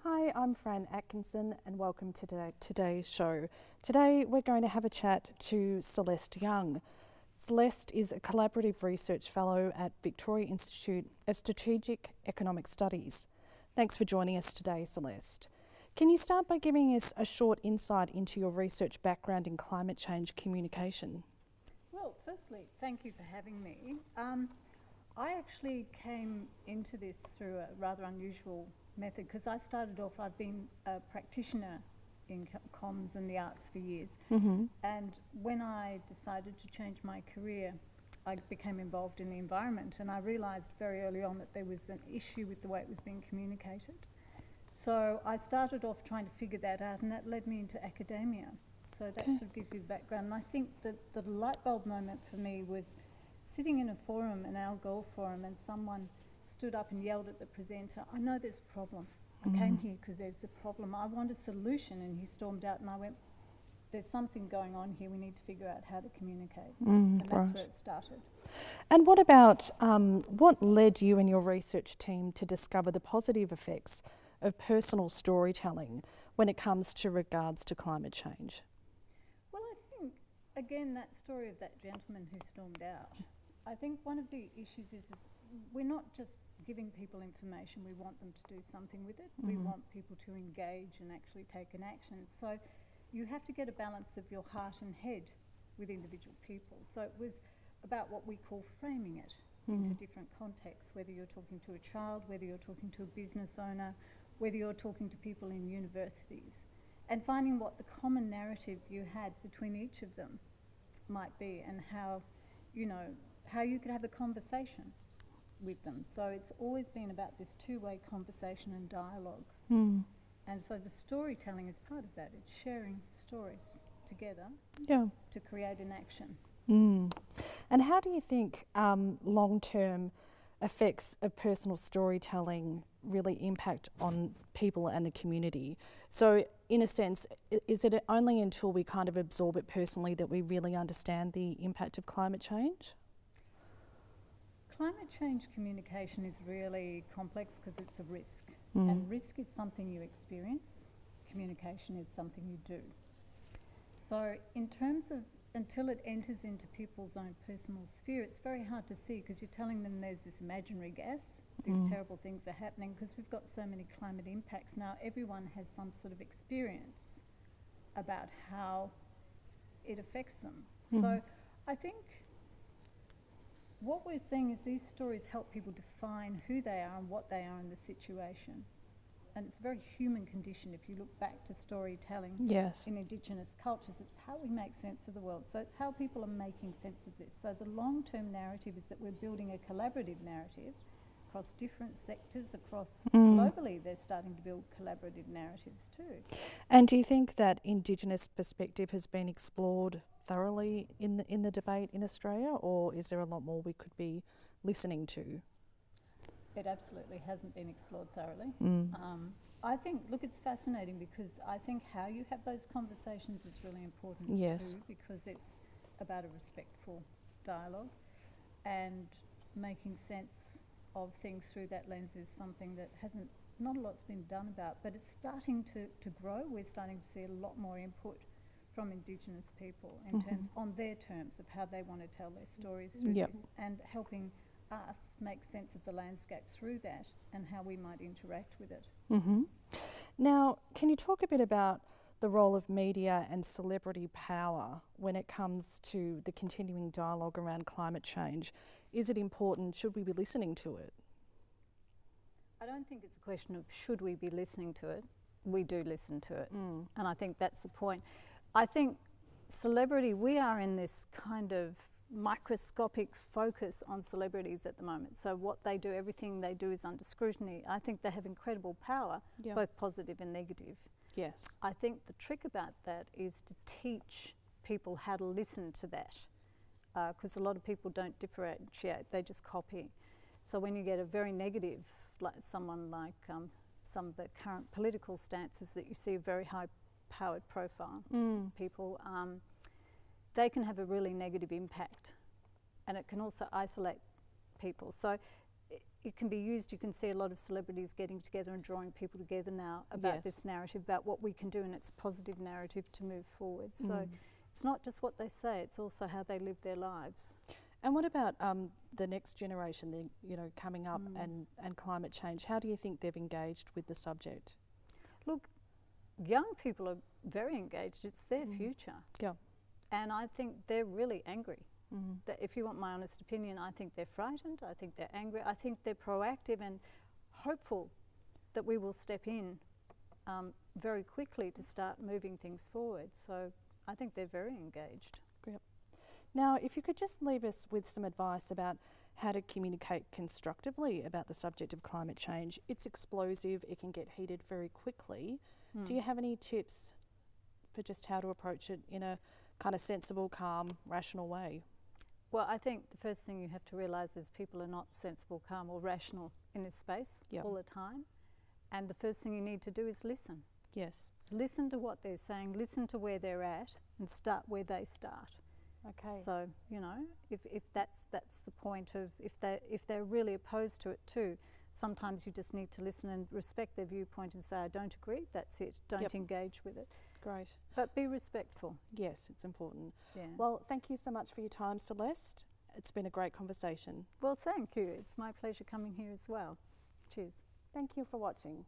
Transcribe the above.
Hi, I'm Fran Atkinson and welcome to today's show. Today we're going to have a chat to Celeste Young. Celeste is a collaborative research fellow at Victoria Institute of Strategic Economic Studies. Thanks for joining us today, Celeste. Can you start by giving us a short insight into your research background in climate change communication? Well, firstly, thank you for having me. I actually came into this through a rather unusual method because I started off, I've been a practitioner in comms and the arts for years. And when I decided to change my career, I became involved in the environment, and I realised very early on that there was an issue with the way it was being communicated. So I started off trying to figure that out, and that led me into academia. So that sort of gives you the background. And I think that the light bulb moment for me was sitting in a forum, an Al Gore forum, and someone stood up and yelled at the presenter, "I know there's a problem. I came here because there's a problem. I want a solution." And he stormed out, and I went, "There's something going on here. We need to figure out how to communicate." And that's where it started. And what about what led you and your research team to discover the positive effects of personal storytelling when it comes to regards to climate change? Well, I think, again, that story of that gentleman who stormed out, I think one of the issues is we're not just giving people information, we want them to do something with it. We want people to engage and actually take an action. So you have to get a balance of your heart and head with individual people. So it was about what we call framing it into different contexts, whether you're talking to a child, whether you're talking to a business owner, whether you're talking to people in universities, and finding what the common narrative you had between each of them might be, and how you could have a conversation with them. So it's always been about this two-way conversation and dialogue. And so the storytelling is part of that. It's sharing stories together to create an action. And how do you think long-term effects of personal storytelling really impact on people and the community? So in a sense, is it only until we kind of absorb it personally that we really understand the impact of climate change? Climate change communication is really complex because it's a risk. And risk is something you experience. Communication is something you do. So in terms of until it enters into people's own personal sphere, it's very hard to see because you're telling them there's this imaginary gas, these terrible things are happening because we've got so many climate impacts now. Everyone has some sort of experience about how it affects them. So I think what we're seeing is these stories help people define who they are and what they are in the situation. And it's a very human condition if you look back to storytelling in Indigenous cultures. It's how we make sense of the world. So it's how people are making sense of this. So the long-term narrative is that we're building a collaborative narrative across different sectors, across globally they're starting to build collaborative narratives too. And do you think that Indigenous perspective has been explored thoroughly in the debate in Australia, or is there a lot more we could be listening to? It absolutely hasn't been explored thoroughly. I think, look, it's fascinating because I think how you have those conversations is really important too, because it's about a respectful dialogue, and making sense of things through that lens is something that not a lot's been done about, but it's starting to grow. We're starting to see a lot more input from Indigenous people in terms, on their terms of how they want to tell their stories through this, and helping us make sense of the landscape through that and how we might interact with it. Now, can you talk a bit about the role of media and celebrity power when it comes to the continuing dialogue around climate change? Is it important? Should we be listening to it? I don't think it's a question of should we be listening to it. We do listen to it. And I think that's the point. I think celebrity, we are in this kind of microscopic focus on celebrities at the moment. So what they do, everything they do is under scrutiny. I think they have incredible power, both positive and negative. Yes. I think the trick about that is to teach people how to listen to that, because a lot of people don't differentiate, they just copy. So when you get a very negative, like someone like some of the current political stances that you see, a very high-powered profile people, they can have a really negative impact, and it can also isolate people. So it can be used. You can see a lot of celebrities getting together and drawing people together now about Yes. this narrative, about what we can do, and it's a positive narrative to move forward. So it's not just what they say, it's also how they live their lives. And what about the next generation, coming up and climate change? How do you think they've engaged with the subject? Look, young people are very engaged. It's their future. Yeah. And I think they're really angry. That if you want my honest opinion, I think they're frightened, I think they're angry, I think they're proactive and hopeful that we will step in very quickly to start moving things forward. So I think they're very engaged. Yep. Now, if you could just leave us with some advice about how to communicate constructively about the subject of climate change. It's explosive, it can get heated very quickly. Do you have any tips for just how to approach it in a kind of sensible, calm, rational way? Well, I think the first thing you have to realise is people are not sensible, calm or rational in this space all the time. And the first thing you need to do is listen. Yes. Listen to what they're saying, listen to where they're at and start where they start. Okay. So, if that's the point of, if they're really opposed to it too, sometimes you just need to listen and respect their viewpoint and say, I don't agree, that's it, don't engage with it. Great. But be respectful. Yes, it's important. Yeah. Well, thank you so much for your time, Celeste. It's been a great conversation. Well, thank you. It's my pleasure coming here as well. Cheers. Thank you for watching.